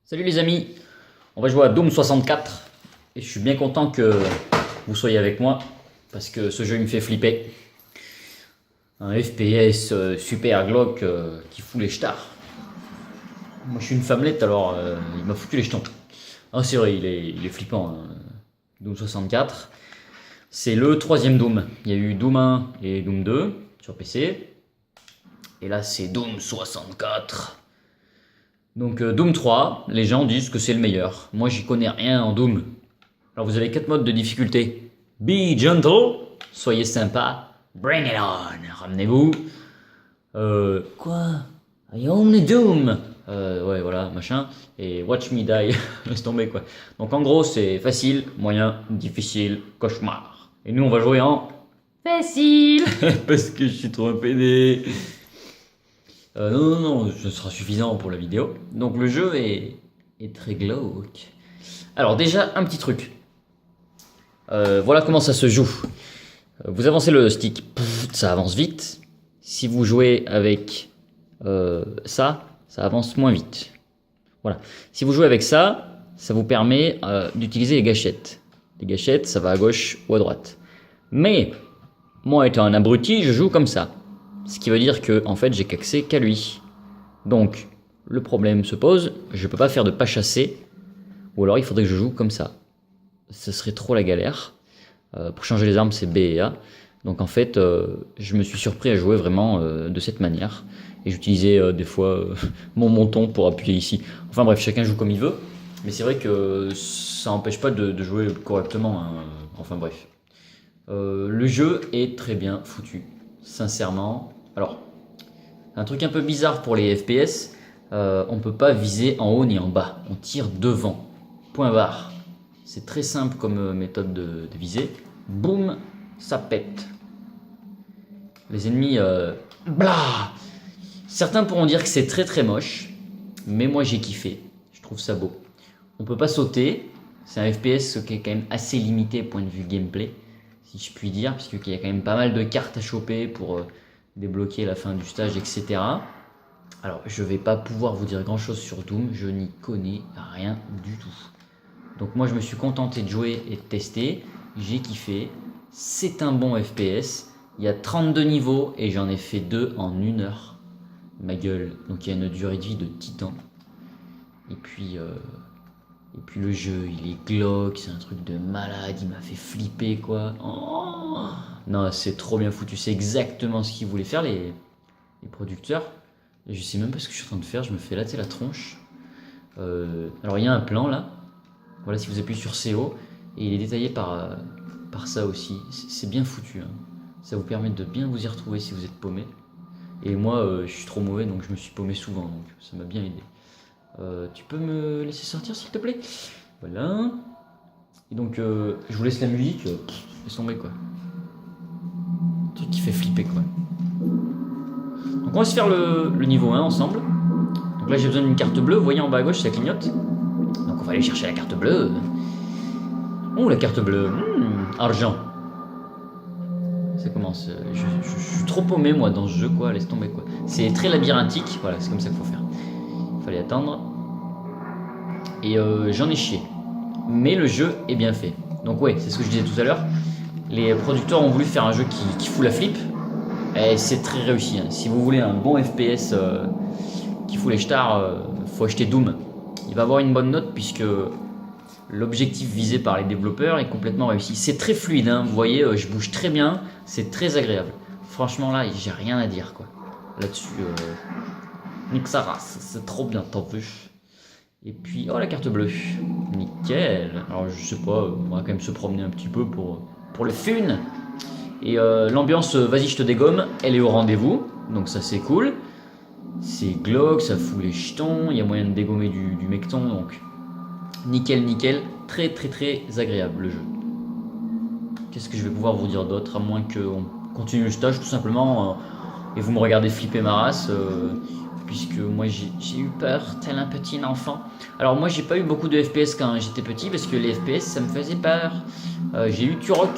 Salut les amis, on va jouer à Doom 64 et je suis bien content que vous soyez avec moi parce que ce jeu il me fait flipper. Un FPS super glauque qui fout les stars. Moi je suis une femmelette alors il m'a foutu les jetons. Ah c'est vrai, il est flippant hein. Doom 64. C'est le troisième Doom. Il y a eu Doom 1 et Doom 2 sur PC. Et là c'est Doom 64. Donc Doom 3, les gens disent que c'est le meilleur. Moi j'y connais rien en Doom. Alors vous avez 4 modes de difficulté. Be gentle, soyez sympa. Bring it on, ramenez-vous. Quoi? I only Doom. Ouais voilà, machin. Et watch me die, laisse tomber quoi. Donc en gros c'est facile, moyen, difficile, cauchemar. Et nous on va jouer en facile. Parce que je suis trop un PD. Non, ce sera suffisant pour la vidéo. Donc le jeu est très glauque. Alors déjà, un petit truc. Voilà comment ça se joue. Vous avancez le stick, ça avance vite. Si vous jouez avec ça avance moins vite. Voilà. Si vous jouez avec ça, ça vous permet d'utiliser les gâchettes. Les gâchettes, ça va à gauche ou à droite. Mais, moi étant un abruti, je joue comme ça. Ce qui veut dire que en fait j'ai qu'accès qu'à lui. Donc le problème se pose, je peux pas faire de pas chasser, ou alors il faudrait que je joue comme ça. Ce serait trop la galère. Pour changer les armes c'est B et A. Donc en fait je me suis surpris à jouer vraiment de cette manière. Et j'utilisais des fois mon menton pour appuyer ici. Enfin bref, chacun joue comme il veut. Mais c'est vrai que ça n'empêche pas de jouer correctement. Hein. Enfin bref. Le jeu est très bien foutu. Sincèrement. Alors, un truc un peu bizarre pour les FPS, on ne peut pas viser en haut ni en bas, on tire devant, point barre. C'est très simple comme méthode de viser, boum, ça pète. Les ennemis, blah. Certains pourront dire que c'est très très moche, mais moi j'ai kiffé, je trouve ça beau. On peut pas sauter, c'est un FPS qui est quand même assez limité point de vue gameplay, si je puis dire, parce qu'il y a quand même pas mal de cartes à choper pour débloquer la fin du stage, etc. Alors, je vais pas pouvoir vous dire grand chose sur Doom, je n'y connais rien du tout. Donc moi, je me suis contenté de jouer et de tester, j'ai kiffé, c'est un bon FPS, il y a 32 niveaux et j'en ai fait 2 en 1 heure. Ma gueule, donc il y a une durée de vie de titan. Et puis le jeu, il est glauque, c'est un truc de malade, il m'a fait flipper quoi. Oh non, c'est trop bien foutu, c'est exactement ce qu'ils voulaient faire les producteurs. Et je sais même pas ce que je suis en train de faire, je me fais latter la tronche. Alors il y a un plan là, voilà si vous appuyez sur CO, et il est détaillé par ça aussi. C'est bien foutu, hein. Ça vous permet de bien vous y retrouver si vous êtes paumé. Et moi je suis trop mauvais donc je me suis paumé souvent, donc ça m'a bien aidé. Tu peux me laisser sortir s'il te plaît? Voilà. Et donc je vous laisse la musique, laisse tomber quoi. Un truc qui fait flipper quoi. Donc on va se faire le niveau 1 ensemble. Donc là j'ai besoin d'une carte bleue, vous voyez en bas à gauche ça clignote. Donc on va aller chercher la carte bleue. Oh la carte bleue, argent. Ça commence, je suis trop paumé moi dans ce jeu quoi, laisse tomber quoi. C'est très labyrinthique, voilà c'est comme ça qu'il faut faire. Il fallait attendre. Et j'en ai chié. Mais le jeu est bien fait. Donc ouais, c'est ce que je disais tout à l'heure. Les producteurs ont voulu faire un jeu qui fout la flip. Et c'est très réussi. Hein. Si vous voulez un bon FPS qui fout les stars, faut acheter Doom. Il va avoir une bonne note puisque l'objectif visé par les développeurs est complètement réussi. C'est très fluide, hein. Vous voyez, je bouge très bien. C'est très agréable. Franchement là, j'ai rien à dire quoi. Là-dessus, nique sa race. C'est trop bien, t'en veux. Et puis, oh la carte bleue, nickel. Alors je sais pas, on va quand même se promener un petit peu pour le fun. Et l'ambiance, vas-y je te dégomme, elle est au rendez-vous, donc ça c'est cool. C'est glauque, ça fout les jetons, il y a moyen de dégommer du mecton, donc nickel, très très très agréable le jeu. Qu'est-ce que je vais pouvoir vous dire d'autre, à moins qu'on continue le stage tout simplement, et vous me regardez flipper ma race. Puisque moi j'ai eu peur tel un petit enfant. Alors moi j'ai pas eu beaucoup de FPS quand j'étais petit parce que les FPS ça me faisait peur. J'ai eu Turok.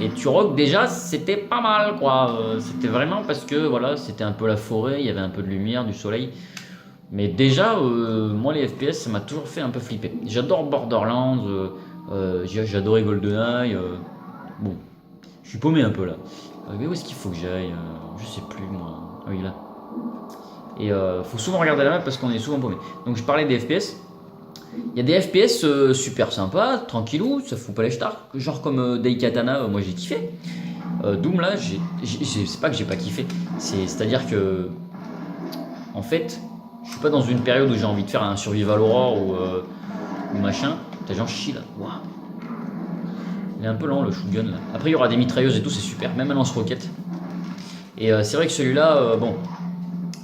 Et Turok déjà c'était pas mal quoi. C'était vraiment parce que voilà c'était un peu la forêt, il y avait un peu de lumière, du soleil. Mais déjà, moi les FPS, ça m'a toujours fait un peu flipper. J'adore Borderlands, j'ai adoré GoldenEye. Bon, je suis paumé un peu là. Mais où est-ce qu'il faut que j'aille Je sais plus moi. Ah oui, là. Et faut souvent regarder la map parce qu'on est souvent paumé. Donc je parlais des FPS. Il y a des FPS super sympas, tranquillou, ça fout pas les stars. Genre comme Daikatana, moi j'ai kiffé. Doom là, c'est pas que j'ai pas kiffé. C'est-à-dire que, en fait, je suis pas dans une période où j'ai envie de faire un survival horror ou machin. T'as genre chie là. Waouh. Il est un peu lent le shotgun là. Après il y aura des mitrailleuses et tout, c'est super. Même un lance-roquette. Et c'est vrai que celui-là, bon,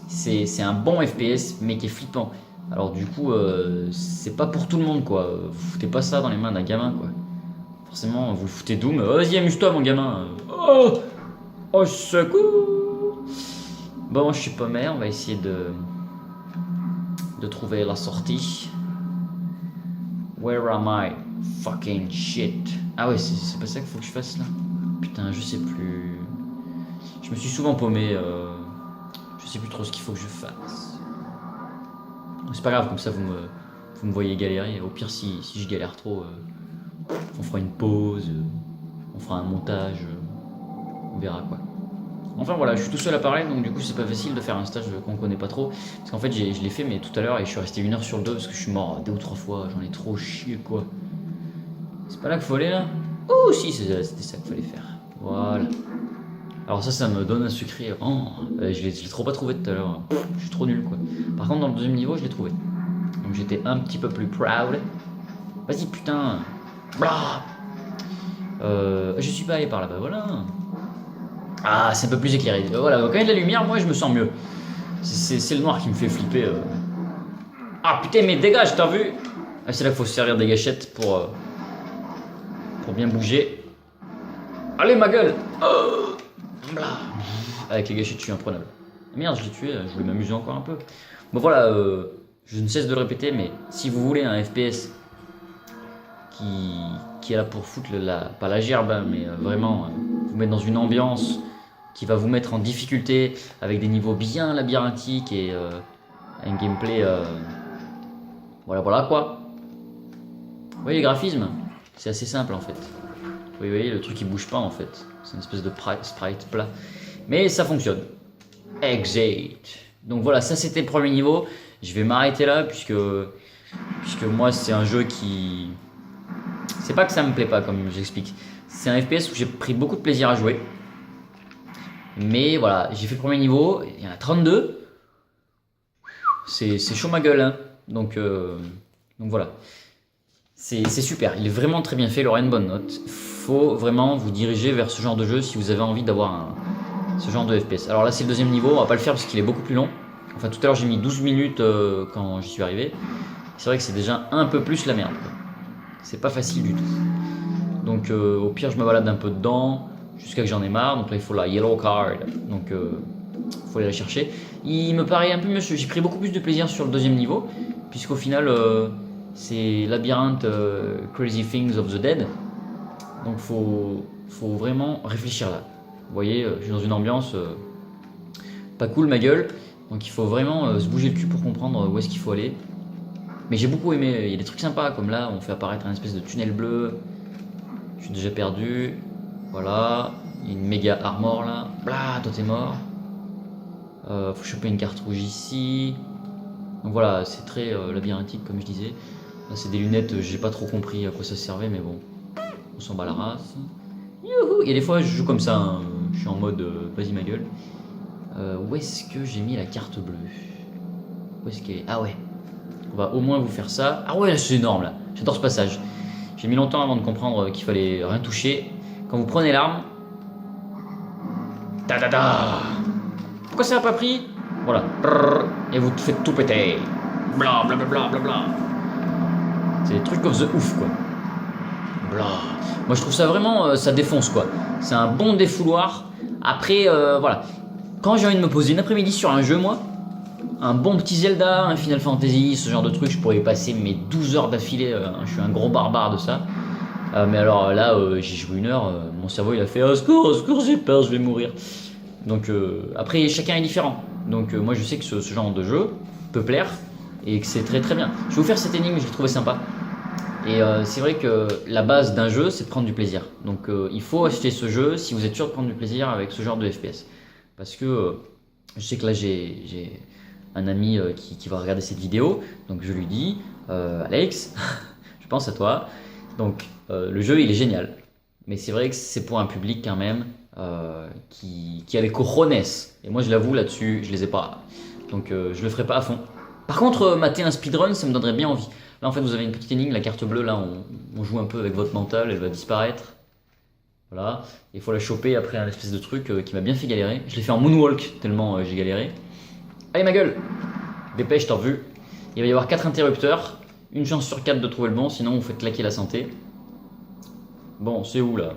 c'est un bon FPS mais qui est flippant. Alors du coup, c'est pas pour tout le monde quoi. Vous foutez pas ça dans les mains d'un gamin quoi. Forcément, vous foutez Doom. Vas-y, amuse-toi mon gamin. Oh, secours. Bon, je suis paumé. On va essayer de trouver la sortie. Where am I? Fucking shit. Ah ouais, c'est pas ça qu'il faut que je fasse là. Putain, je sais plus. Je me suis souvent paumé. Je sais plus trop ce qu'il faut que je fasse. C'est pas grave, comme ça vous me voyez galérer. Au pire, si je galère trop, on fera une pause, on fera un montage, on verra quoi. Enfin voilà, je suis tout seul à parler, donc du coup c'est pas facile de faire un stage qu'on connaît pas trop. Parce qu'en fait, je l'ai fait, mais tout à l'heure, et je suis resté 1 heure sur le dos parce que je suis mort 2 ou 3 fois, j'en ai trop chié quoi. C'est pas là qu'il faut aller là? Oh si, c'était ça qu'il fallait faire. Voilà. Alors ça me donne un secret. Oh, je l'ai trop pas trouvé tout à l'heure. Je suis trop nul quoi. Par contre dans le deuxième niveau je l'ai trouvé. Donc j'étais un petit peu plus proud. Vas-y putain. Blah. Je suis pas allé par là-bas, voilà. Ah c'est un peu plus éclairé. Voilà, quand il y a de la lumière, moi je me sens mieux. C'est le noir qui me fait flipper. Ah putain mais dégage, t'as vu? Ah, c'est là qu'il faut se servir des gâchettes pour bien bouger. Allez ma gueule. Blah. Avec les gâchettes, je suis imprenable. Merde, je l'ai tué, je voulais m'amuser encore un peu. Bon voilà, je ne cesse de le répéter, mais si vous voulez un FPS qui est là pour foutre pas la gerbe, hein, mais vraiment vous mettre dans une ambiance qui va vous mettre en difficulté avec des niveaux bien labyrinthiques et un gameplay. Voilà quoi. Vous voyez les graphismes? C'est assez simple en fait. Vous voyez, le truc il bouge pas en fait. C'est une espèce de sprite plat. Mais ça fonctionne. Exit. Donc voilà, ça c'était le premier niveau. Je vais m'arrêter là puisque moi c'est un jeu qui... C'est pas que ça me plaît pas comme j'explique. C'est un FPS où j'ai pris beaucoup de plaisir à jouer. Mais voilà, j'ai fait le premier niveau. Il y en a 32. C'est chaud ma gueule. Hein. Donc voilà. C'est super, il est vraiment très bien fait, il aura une bonne note. Faut vraiment vous diriger vers ce genre de jeu si vous avez envie d'avoir ce genre de FPS. Alors là c'est le deuxième niveau, on va pas le faire parce qu'il est beaucoup plus long. Enfin tout à l'heure j'ai mis 12 minutes quand j'y suis arrivé. C'est vrai que c'est déjà un peu plus la merde. C'est pas facile du tout. Donc au pire je me balade un peu dedans jusqu'à que j'en ai marre. Donc là il faut la yellow card. Donc faut aller la chercher. Il me paraît un peu mieux, j'ai pris beaucoup plus de plaisir sur le deuxième niveau. Puisqu'au final... c'est Labyrinthe Crazy Things of the Dead. Donc faut vraiment réfléchir là. Vous voyez, je suis dans une ambiance pas cool ma gueule. Donc il faut vraiment se bouger le cul pour comprendre où est-ce qu'il faut aller. Mais j'ai beaucoup aimé, il y a des trucs sympas comme là, on fait apparaître un espèce de tunnel bleu. Je suis déjà perdu. Voilà, il y a une méga armor là. Blah, toi t'es mort. Faut choper une carte rouge ici. Donc voilà, c'est très labyrinthique comme je disais. Là, c'est des lunettes, j'ai pas trop compris à quoi ça servait, mais bon, on s'en bat la race. Youhou! Et des fois, je joue comme ça, hein. Je suis en mode vas-y ma gueule. Où est-ce que j'ai mis la carte bleue? Où est-ce qu'elle est? Ah ouais, on va au moins vous faire ça. Ah ouais, c'est énorme là, j'adore ce passage. J'ai mis longtemps avant de comprendre qu'il fallait rien toucher. Quand vous prenez l'arme, ta ta ta. Pourquoi ça n'a pas pris? Voilà, et vous faites tout péter. Bla bla bla bla bla bla. C'est des trucs of the ouf quoi. Blah. Moi je trouve ça vraiment, ça défonce quoi. C'est un bon défouloir. Après voilà. Quand j'ai envie de me poser une après-midi sur un jeu moi, un bon petit Zelda, un Final Fantasy, ce genre de truc, je pourrais y passer mes 12 heures d'affilée. Je suis un gros barbare de ça. Mais alors là, j'ai joué 1 heure, mon cerveau il a fait au secours, j'ai peur, je vais mourir. Donc après chacun est différent. Donc moi je sais que ce genre de jeu, peut plaire et que c'est très très bien. Je vais vous faire cette énigme, je l'ai trouvé sympa. Et c'est vrai que la base d'un jeu, c'est de prendre du plaisir. Donc il faut acheter ce jeu si vous êtes sûr de prendre du plaisir avec ce genre de FPS. Parce que je sais que là j'ai un ami qui va regarder cette vidéo, donc je lui dis, Alex, je pense à toi. Donc le jeu il est génial, mais c'est vrai que c'est pour un public quand même qui a les cojones. Et moi je l'avoue là-dessus, je les ai pas. Donc je le ferai pas à fond. Par contre, mater un speedrun, ça me donnerait bien envie. Là, en fait, vous avez une petite énigme, la carte bleue, là, on joue un peu avec votre mental, elle va disparaître. Voilà, il faut la choper après un espèce de truc qui m'a bien fait galérer. Je l'ai fait en moonwalk, tellement j'ai galéré. Allez, ma gueule, dépêche, t'en veux. Il va y avoir 4 interrupteurs, une chance sur 4 de trouver le bon, sinon vous faites claquer la santé. Bon, c'est où, là?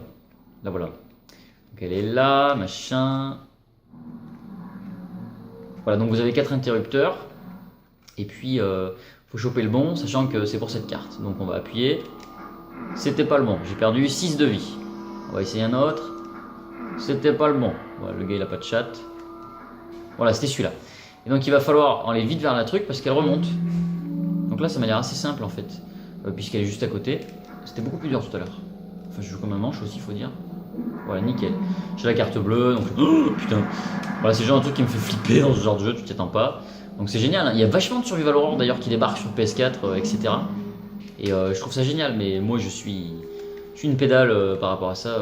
Là, voilà. Donc, elle est là, machin. Voilà, donc vous avez 4 interrupteurs. Et puis, faut choper le bon, sachant que c'est pour cette carte. Donc on va appuyer. C'était pas le bon. J'ai perdu 6 de vie. On va essayer un autre. C'était pas le bon. Voilà, le gars il a pas de chat. Voilà, c'était celui-là. Et donc il va falloir aller vite vers la truc parce qu'elle remonte. Donc là ça m'a l'air assez simple en fait. Puisqu'elle est juste à côté. C'était beaucoup plus dur tout à l'heure. Enfin je joue comme un manche aussi, faut dire. Voilà, nickel. J'ai la carte bleue. Donc... Oh, putain. Voilà, c'est le genre de truc qui me fait flipper dans ce genre de jeu, tu t'y attends pas. Donc c'est génial, hein. Il y a vachement de Survival Horror d'ailleurs qui débarque sur PS4, etc. Et je trouve ça génial, mais moi je suis une pédale par rapport à ça.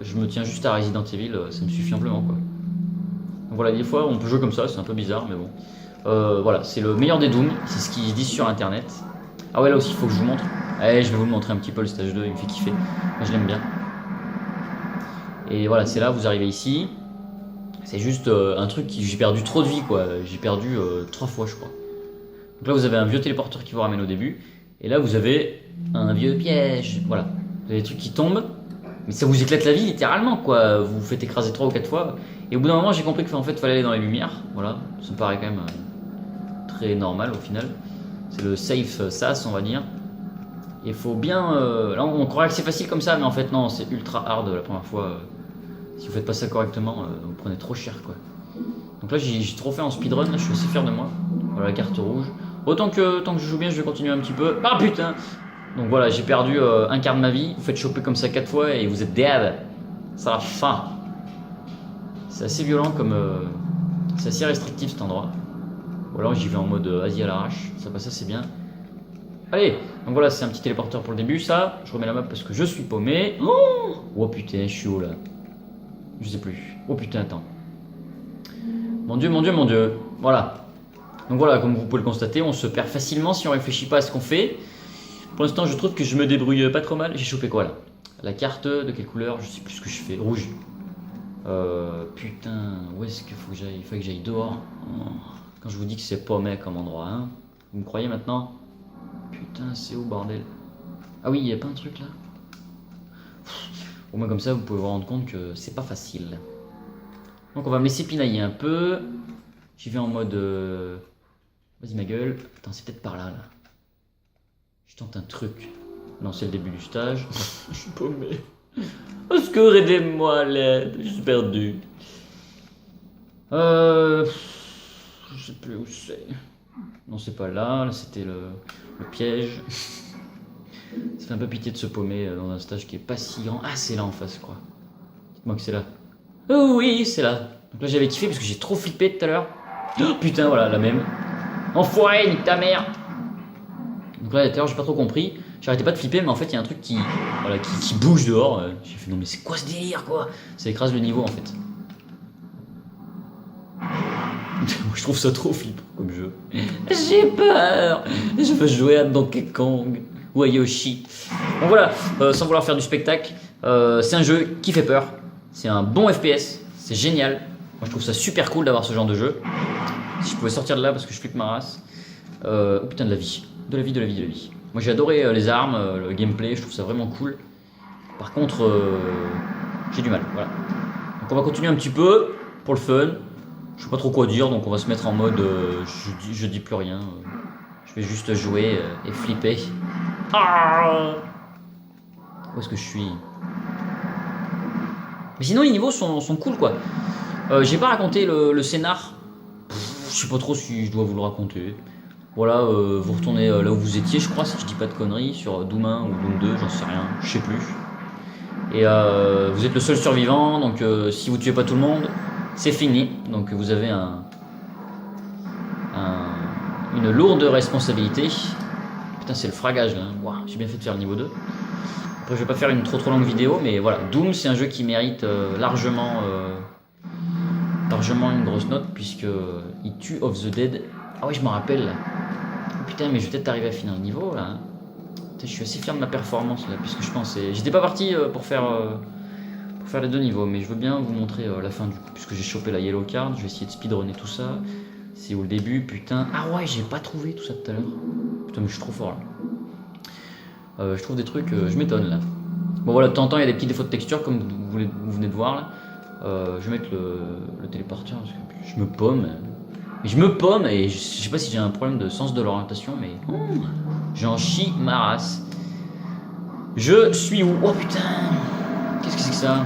Je me tiens juste à Resident Evil, ça me suffit amplement quoi. Donc voilà, des fois on peut jouer comme ça, c'est un peu bizarre, mais bon. Voilà, c'est le meilleur des Doom, c'est ce qu'ils disent sur internet. Ah ouais, là aussi il faut que je vous montre. Allez, je vais vous le montrer un petit peu, le stage 2, il me fait kiffer. Moi je l'aime bien. Et voilà, c'est là, vous arrivez ici. C'est juste un truc qui j'ai perdu trop de vie quoi, j'ai perdu 3 fois je crois. Donc là vous avez un vieux téléporteur qui vous ramène au début, et là vous avez un vieux piège, voilà. Vous avez des trucs qui tombent, mais ça vous éclate la vie littéralement quoi, vous vous faites écraser 3 ou 4 fois, et au bout d'un moment j'ai compris qu'en fait il fallait aller dans les lumières, voilà, ça me paraît quand même très normal au final. C'est le safe sas on va dire. Il faut bien, là on croirait que c'est facile comme ça, mais en fait non, c'est ultra hard la première fois. Si vous faites pas ça correctement, vous prenez trop cher quoi. Donc là j'ai trop fait en speedrun, là, je suis assez fier de moi. Voilà la carte rouge. Autant que tant que je joue bien, je vais continuer un petit peu. Ah putain. Donc voilà, j'ai perdu un quart de ma vie. Vous faites choper comme ça 4 fois et vous êtes dead. Ça va fin. C'est assez violent comme... c'est assez restrictif cet endroit. Ou alors j'y vais en mode Asie à l'arrache. Ça passe assez bien. Allez, donc voilà, c'est un petit téléporteur pour le début, ça. Je remets la map parce que je suis paumé. Oh putain, je suis haut là. Je sais plus. Oh putain, attends. Mon dieu, mon dieu, mon dieu. Voilà. Donc voilà, comme vous pouvez le constater, on se perd facilement si on réfléchit pas à ce qu'on fait. Pour l'instant, je trouve que je me débrouille pas trop mal. J'ai chopé quoi là? La carte, de quelle couleur? Je sais plus ce que je fais. Rouge. Putain, où est-ce qu'il faut que j'aille? Il faut que j'aille dehors. Oh. Quand je vous dis que c'est paumé comme endroit, hein. Vous me croyez maintenant? Putain, c'est où bordel? Ah oui, il n'y a pas un truc là? Au moins comme ça, vous pouvez vous rendre compte que c'est pas facile. Donc on va me laisser pinailler un peu. J'y vais en mode... Vas-y ma gueule. Attends, c'est peut-être par là, là. Je tente un truc. Non, c'est le début du stage. Je suis paumé. Au secours, aidez-moi à l'aide. Je suis perdu. Je sais plus où c'est. Non, c'est pas là. Là, c'était le piège. Ça fait un peu pitié de se paumer dans un stage qui est pas si grand. Ah, c'est là en face, je crois. Dites-moi que c'est là. Oh oui, c'est là. Donc là, j'avais kiffé parce que j'ai trop flippé tout à l'heure. Oh, putain, voilà, la même. Enfoiré, nique ta mère. Donc là, tout à l'heure, j'ai pas trop compris. J'arrêtais pas de flipper, mais en fait, il y a un truc qui bouge dehors. J'ai fait, non, mais c'est quoi ce délire, quoi? Ça écrase le niveau, en fait. Je trouve ça trop flippant comme jeu. J'ai peur. Je veux jouer à Donkey Kong ou à Yoshi. Bon voilà, sans vouloir faire du spectacle, c'est un jeu qui fait peur. C'est un bon FPS, c'est génial. Moi je trouve ça super cool d'avoir ce genre de jeu. Si je pouvais sortir de là parce que je flippe ma race. Oh putain, de la vie. De la vie, de la vie, de la vie. Moi j'ai adoré les armes, le gameplay, je trouve ça vraiment cool. Par contre, j'ai du mal, voilà. Donc on va continuer un petit peu pour le fun. Je sais pas trop quoi dire, donc on va se mettre en mode je dis plus rien. Je vais juste jouer et flipper. Ah, où est-ce que je suis? Mais sinon les niveaux sont cool quoi. J'ai pas raconté le scénar. je sais pas trop si je dois vous le raconter. Voilà, vous retournez là où vous étiez, je crois, si je dis pas de conneries, sur Doom 1 ou Doom 2, j'en sais rien, je sais plus. Et vous êtes le seul survivant, donc si vous tuez pas tout le monde, c'est fini. Donc vous avez une lourde responsabilité. Putain, c'est le fragage là. Wow, j'ai bien fait de faire le niveau 2. Après, je vais pas faire une trop longue vidéo, mais voilà. Doom, c'est un jeu qui mérite largement une grosse note, puisque il tue Of the Dead. Ah oui, je m'en rappelle là. Oh, putain, mais je vais peut-être arriver à finir le niveau là. Putain, je suis assez fier de ma performance là, puisque je pensais. J'étais pas parti pour faire les 2 niveaux, mais je veux bien vous montrer la fin du coup, puisque j'ai chopé la yellow card. Je vais essayer de speedrunner tout ça. C'est où le début, putain. Ah ouais, j'ai pas trouvé tout ça tout à l'heure. Putain, mais je suis trop fort là. Je trouve des trucs, je m'étonne là. Bon voilà, de temps en temps il y a des petits défauts de texture comme vous venez de voir là. Je vais mettre le téléporteur parce que je me pomme. Et je sais pas si j'ai un problème de sens de l'orientation, mais j'en chie ma race. Je suis où? Oh putain! Qu'est-ce que c'est que ça?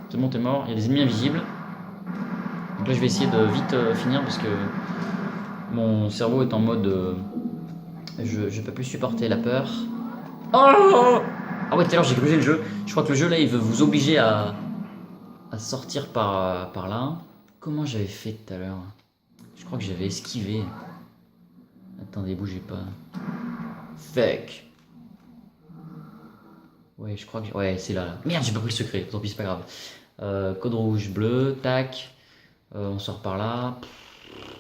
C'est bon, t'es mort, il y a des ennemis invisibles. Donc là je vais essayer de vite finir parce que mon cerveau est en mode je peux plus supporter la peur. Oh! Ah ouais, tout à l'heure j'ai grugé le jeu. Je crois que le jeu là il veut vous obliger à sortir par là. Comment j'avais fait tout à l'heure? Je crois que j'avais esquivé. Attendez, bougez pas. Fuck. Ouais, je crois que... Ouais, c'est là. Merde, j'ai pas pris le secret. Tant pis, c'est pas grave. Code rouge, bleu, tac. On sort par là.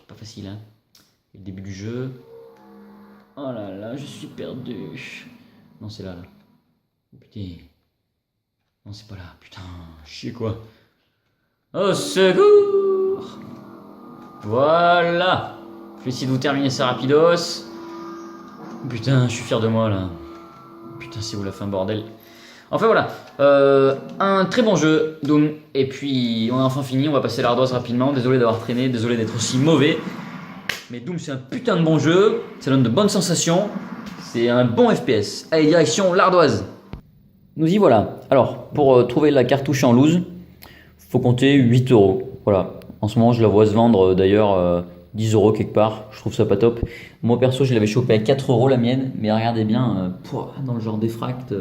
Pas facile, hein. Le début du jeu. Oh là là, je suis perdu. Non, c'est là. Putain. Non, c'est pas là. Putain, chier quoi. Au secours! Voilà. Je vais essayer de vous terminer ça rapidos. Putain, je suis fier de moi là. Putain, c'est où la fin, bordel. Enfin voilà, un très bon jeu, Doom. Et puis on a enfin fini, on va passer l'ardoise rapidement. Désolé d'avoir traîné, désolé d'être aussi mauvais. Mais Doom c'est un putain de bon jeu, ça donne de bonnes sensations. C'est un bon FPS. Allez, direction l'ardoise. Nous y voilà. Alors, pour trouver la cartouche en loose, faut compter 8 €. Voilà. En ce moment, je la vois se vendre d'ailleurs 10 € quelque part. Je trouve ça pas top. Moi perso, je l'avais chopé à 4 € la mienne. Mais regardez bien, dans le genre défracte.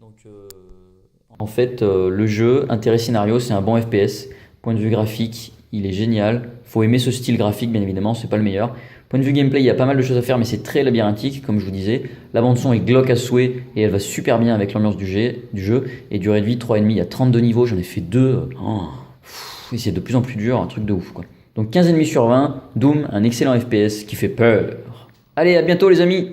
Donc, en fait, le jeu, intérêt scénario, c'est un bon FPS. Point de vue graphique, il est génial. Faut aimer ce style graphique, bien évidemment, c'est pas le meilleur. Point de vue gameplay, il y a pas mal de choses à faire, mais c'est très labyrinthique, comme je vous disais. La bande son est glauque à souhait et elle va super bien avec l'ambiance du jeu. Et durée de vie 3,5, il y a 32 niveaux, j'en ai fait 2. Et c'est de plus en plus dur, un truc de ouf quoi. Donc 15,5 sur 20, Doom, un excellent FPS qui fait peur. Allez, à bientôt les amis!